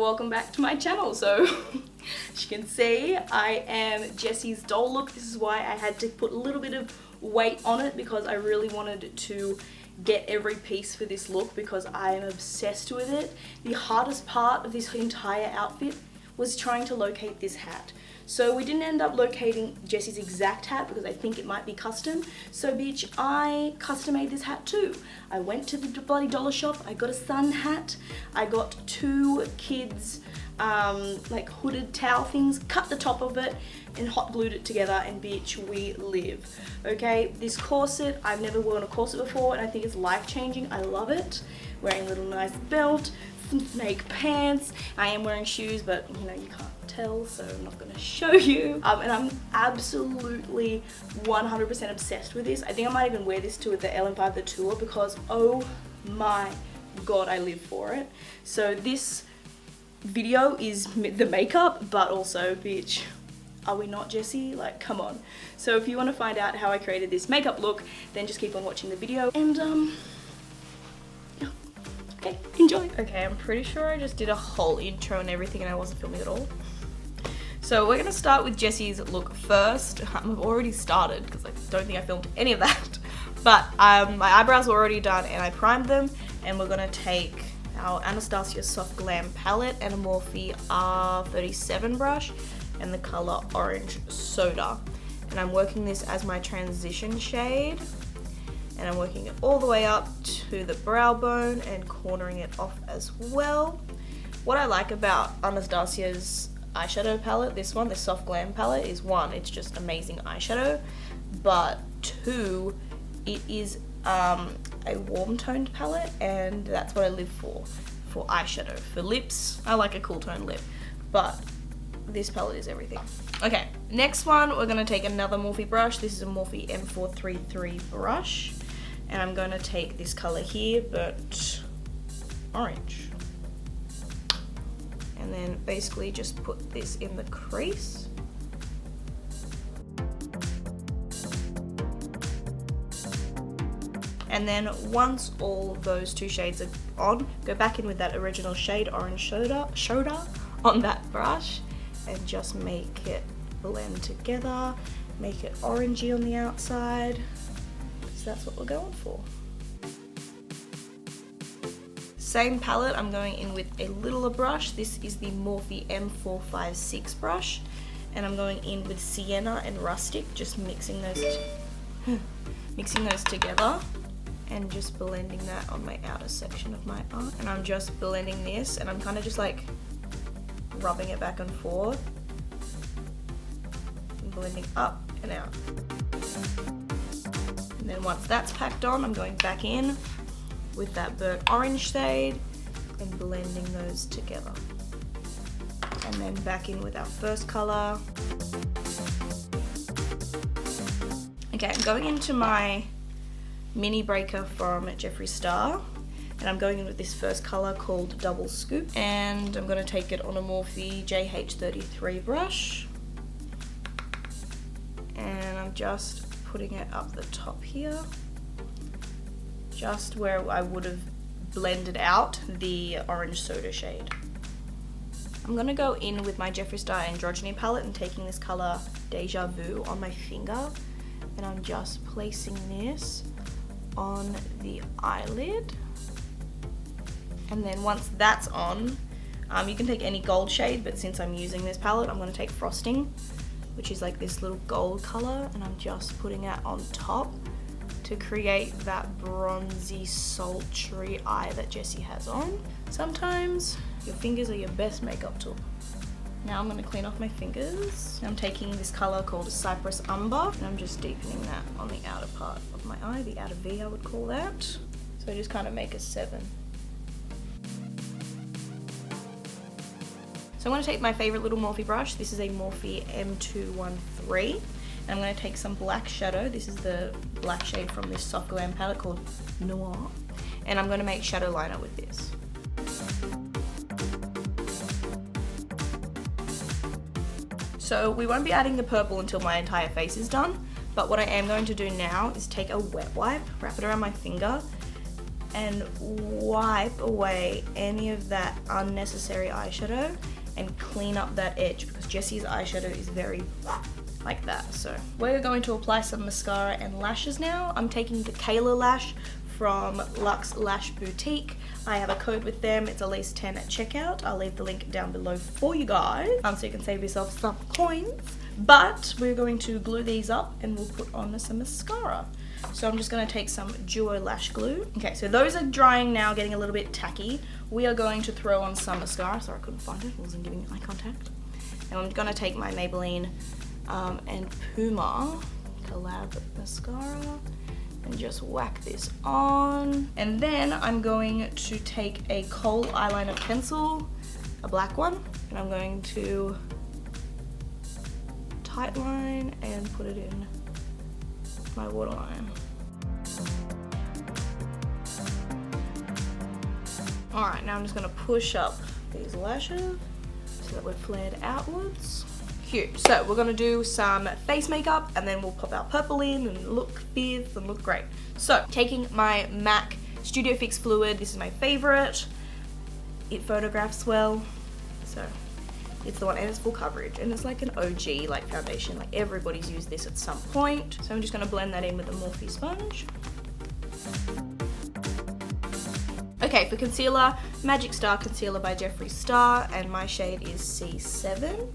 welcome back to my channel. So as you can see, I am Jesy's doll look. This is why I had to put a little bit of weight on it, because I really wanted to get every piece for this look because I am obsessed with it. The hardest part of this entire outfit was trying to locate this hat. So we didn't end up locating Jesy's exact hat because I think it might be custom. So bitch, I custom made this hat too. I went to the bloody dollar shop, I got a sun hat, I got two kids like hooded towel things, cut the top of it and hot glued it together, and bitch, we live. Okay, this corset, I've never worn a corset before and I think it's life-changing. I love it. Wearing a little nice belt, some snake pants. I am wearing shoes, but you know, you can't tell, so I'm not gonna show you. And I'm absolutely 100% obsessed with this. I think I might even wear this to the LM5 The Tour because oh my god, I live for it. So this video is the makeup, but also bitch, are we not Jesy? Like, come on. So if you want to find out how I created this makeup look, then just keep on watching the video and yeah. Okay, enjoy. Okay, I'm pretty sure I just did a whole intro and everything and I wasn't filming at all. So we're gonna start with Jesy's look first. I've already started because I don't think I filmed any of that. But my eyebrows were already done and I primed them, and we're gonna take our Anastasia Soft Glam palette and a Morphe R37 brush and the color Orange Soda. And I'm working this as my transition shade, and I'm working it all the way up to the brow bone and cornering it off as well. What I like about Anastasia's eyeshadow palette, this Soft Glam palette, is one, it's just amazing eyeshadow, but two, it is a warm toned palette, and that's what I live for eyeshadow. For lips, I like a cool toned lip, but this palette is everything. Okay, next one, we're gonna take another Morphe brush. This is a Morphe M433 brush, and I'm gonna take this color here, but orange. And then basically just put this in the crease. And then once all those two shades are on, go back in with that original shade, Orange Soda, on that brush, and just make it blend together, make it orangey on the outside. So that's what we're going for. Same palette, I'm going in with a littler brush. This is the Morphe M456 brush, and I'm going in with Sienna and Rustic, just mixing those together and just blending that on my outer section of my eye. And I'm just blending this, and I'm kind of just like rubbing it back and forth and blending up and out. And then once that's packed on, I'm going back in with that burnt orange shade and blending those together. And then back in with our first color. Okay, I'm going into my mini breaker from Jeffree Star, and I'm going in with this first color called Double Scoop, and I'm going to take it on a Morphe JH33 brush, and I'm just putting it up the top here, just where I would have blended out the Orange Soda shade. I'm going to go in with my Jeffree Star Androgyny palette and taking this color Deja Vu on my finger, and I'm just placing this on the eyelid. And then once that's on, you can take any gold shade, but since I'm using this palette, I'm going to take Frosting, which is like this little gold color, and I'm just putting it on top to create that bronzy, sultry eye that Jesy has on. Sometimes your fingers are your best makeup tool. Now I'm going to clean off my fingers. I'm taking this color called Cypress Umber, and I'm just deepening that on the outer part of my eye, the outer V I would call that. So I just kind of make a 7. So I'm going to take my favorite little Morphe brush. This is a Morphe M213. And I'm going to take some black shadow. This is the black shade from this Soft Glam palette called Noir. And I'm going to make shadow liner with this. So we won't be adding the purple until my entire face is done, but what I am going to do now is take a wet wipe, wrap it around my finger, and wipe away any of that unnecessary eyeshadow and clean up that edge, because Jesy's eyeshadow is very like that. So we're going to apply some mascara and lashes now. I'm taking the Kayla lash from Luxe Lash Boutique. I have a code with them. It's Elise 10 at checkout. I'll leave the link down below for you guys, so you can save yourself some coins. But we're going to glue these up and we'll put on some mascara. So I'm just going to take some Duo Lash Glue. Okay, so those are drying now, getting a little bit tacky. We are going to throw on some mascara. Sorry, I couldn't find it. I wasn't giving it eye contact. And I'm going to take my Maybelline and Puma collab mascara and just whack this on. And then I'm going to take a kohl eyeliner pencil, a black one, and I'm going to tightline and put it in my waterline. Alright, now I'm just going to push up these lashes so that we're flared outwards. Cute. So we're going to do some face makeup and then we'll pop our purple in and look fierce and look great. So taking my MAC Studio Fix Fluid, this is my favorite. It photographs well, so it's the one, and it's full coverage, and it's like an OG like foundation. Like everybody's used this at some point. So I'm just going to blend that in with a Morphe sponge. Okay, for concealer, Magic Star Concealer by Jeffree Star, and my shade is C7.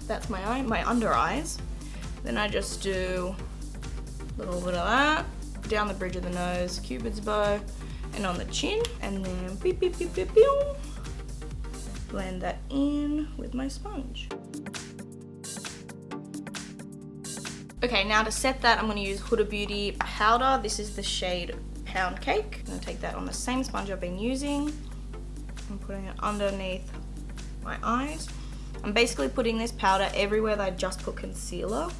That's my under eyes. Then I just do a little bit of that down the bridge of the nose, Cupid's bow, and on the chin, and then beep, beep, beep, beep, beep. Blend that in with my sponge. Okay, now to set that, I'm going to use Huda Beauty powder. This is the shade Pound Cake. I'm going to take that on the same sponge I've been using. I'm putting it underneath my eyes. I'm basically putting this powder everywhere that I just put concealer.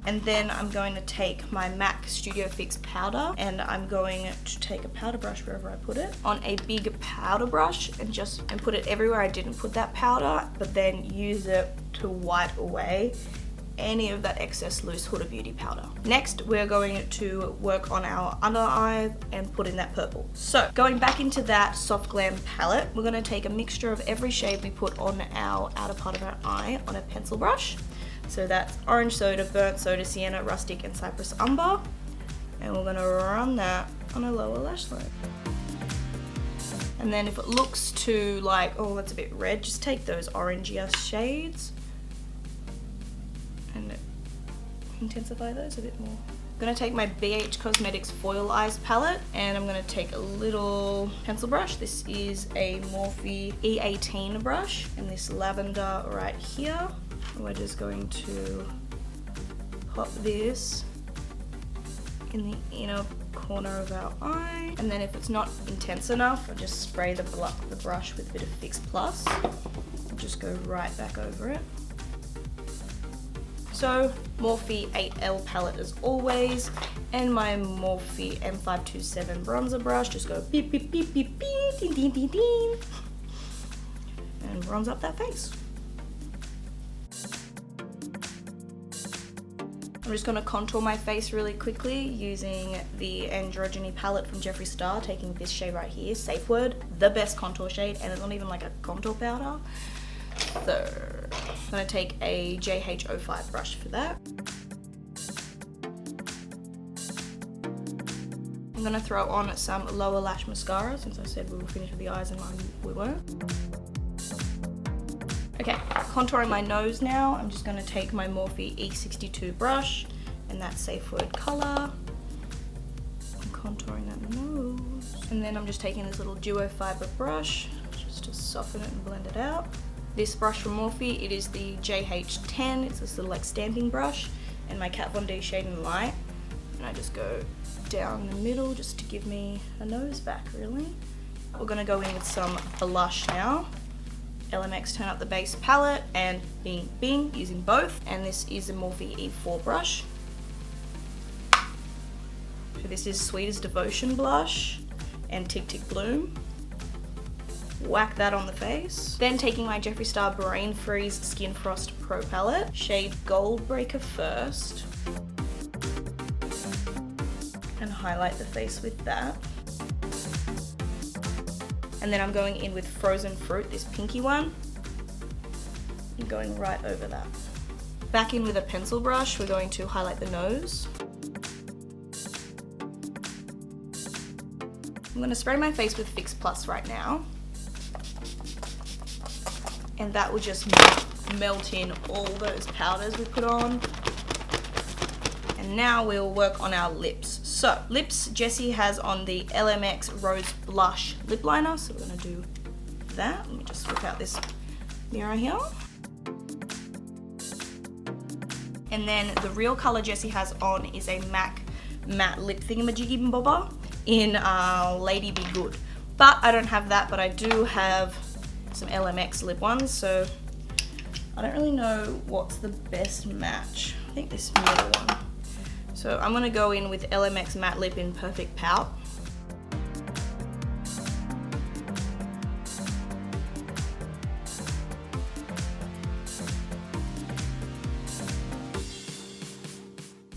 And then I'm going to take my MAC Studio Fix powder, and I'm going to take a powder brush wherever I put it on a big powder brush and put it everywhere I didn't put that powder, but then use it to wipe away any of that excess loose Huda Beauty powder. Next, we're going to work on our under eye and put in that purple. So going back into that Soft Glam palette, we're going to take a mixture of every shade we put on our outer part of our eye on a pencil brush. So that's Orange Soda, Burnt Soda, Sienna, Rustic, and Cypress Umber. And we're gonna run that on a lower lash line. And then if it looks too like, oh, that's a bit red, just take those orangier shades and intensify those a bit more. I'm gonna take my BH Cosmetics Foil Eyes palette, and I'm gonna take a little pencil brush. This is a Morphe E18 brush, and this lavender right here. We're just going to pop this in the inner corner of our eye, and then if it's not intense enough, I'll just spray the brush with a bit of Fix Plus and just go right back over it. So Morphe 8L palette as always, and my Morphe M527 bronzer brush, just go beep beep beep beep beep ding ding ding ding and bronze up that face. I'm just going to contour my face really quickly using the Androgyny palette from Jeffree Star, taking this shade right here, Safe Word, the best contour shade, and it's not even like a contour powder. So I'm going to take a JH05 brush for that. I'm going to throw on some lower lash mascara, since I said we were finished with the eyes and we weren't. Okay, contouring my nose now. I'm just going to take my Morphe E62 brush and that Safe Word color. I'm contouring that nose. And then I'm just taking this little duo fiber brush just to soften it and blend it out. This brush from Morphe, it is the JH10. It's this little like stamping brush, and my Kat Von D shade in light. And I just go down the middle just to give me a nose back, really. We're going to go in with some blush now. LMX Turn Up the Base palette and Bing Bing, using both, and this is a Morphe E4 brush. So this is Sweet as Devotion blush and Tick Tick Bloom. Whack that on the face. Then taking my Jeffree Star Brain Freeze Skin Frost Pro palette, shade Gold Breaker first. and highlight the face with that. And then I'm going in with Frozen Fruit, this pinky one, and going right over that. Back in with a pencil brush, we're going to highlight the nose. I'm going to spray my face with Fix Plus right now. And that will just melt in all those powders we put on. And now we'll work on our lips. So, lips, Jesy has on the LMX Rose Blush Lip Liner. So we're going to do that. Let me just whip out this mirror here. And then the real color Jesy has on is a MAC matte lip thingamajiggy bobber in Lady Be Good. But I don't have that, but I do have some LMX lip ones, so I don't really know what's the best match. I think this middle one. So I'm gonna go in with LMX matte lip in Perfect Pout.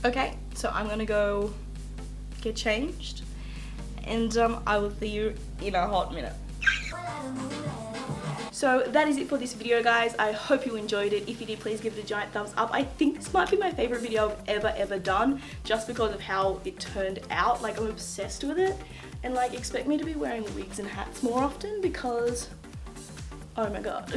Okay, so I'm gonna go get changed, and I will see you in a hot minute. So that is it for this video, guys. I hope you enjoyed it. If you did, please give it a giant thumbs up. I think this might be my favorite video I've ever done, just because of how it turned out. Like, I'm obsessed with it, and like, expect me to be wearing wigs and hats more often because, oh my god.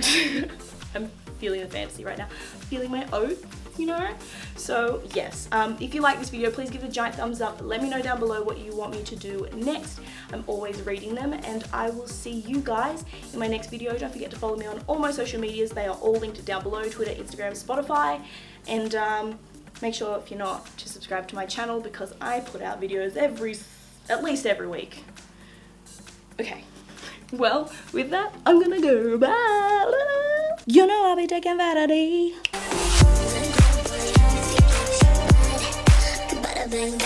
I'm feeling the fantasy right now. Feeling my oath, you know? So yes, if you like this video, please give it a giant thumbs up. Let me know down below what you want me to do next. I'm always reading them, and I will see you guys in my next video. Don't forget to follow me on all my social medias. They are all linked down below: Twitter, Instagram, Spotify. And make sure, if you're not, to subscribe to my channel, because I put out videos at least every week. Okay, well, with that, I'm gonna go. Bye. You know I'll be taking vanity. Bang, bang.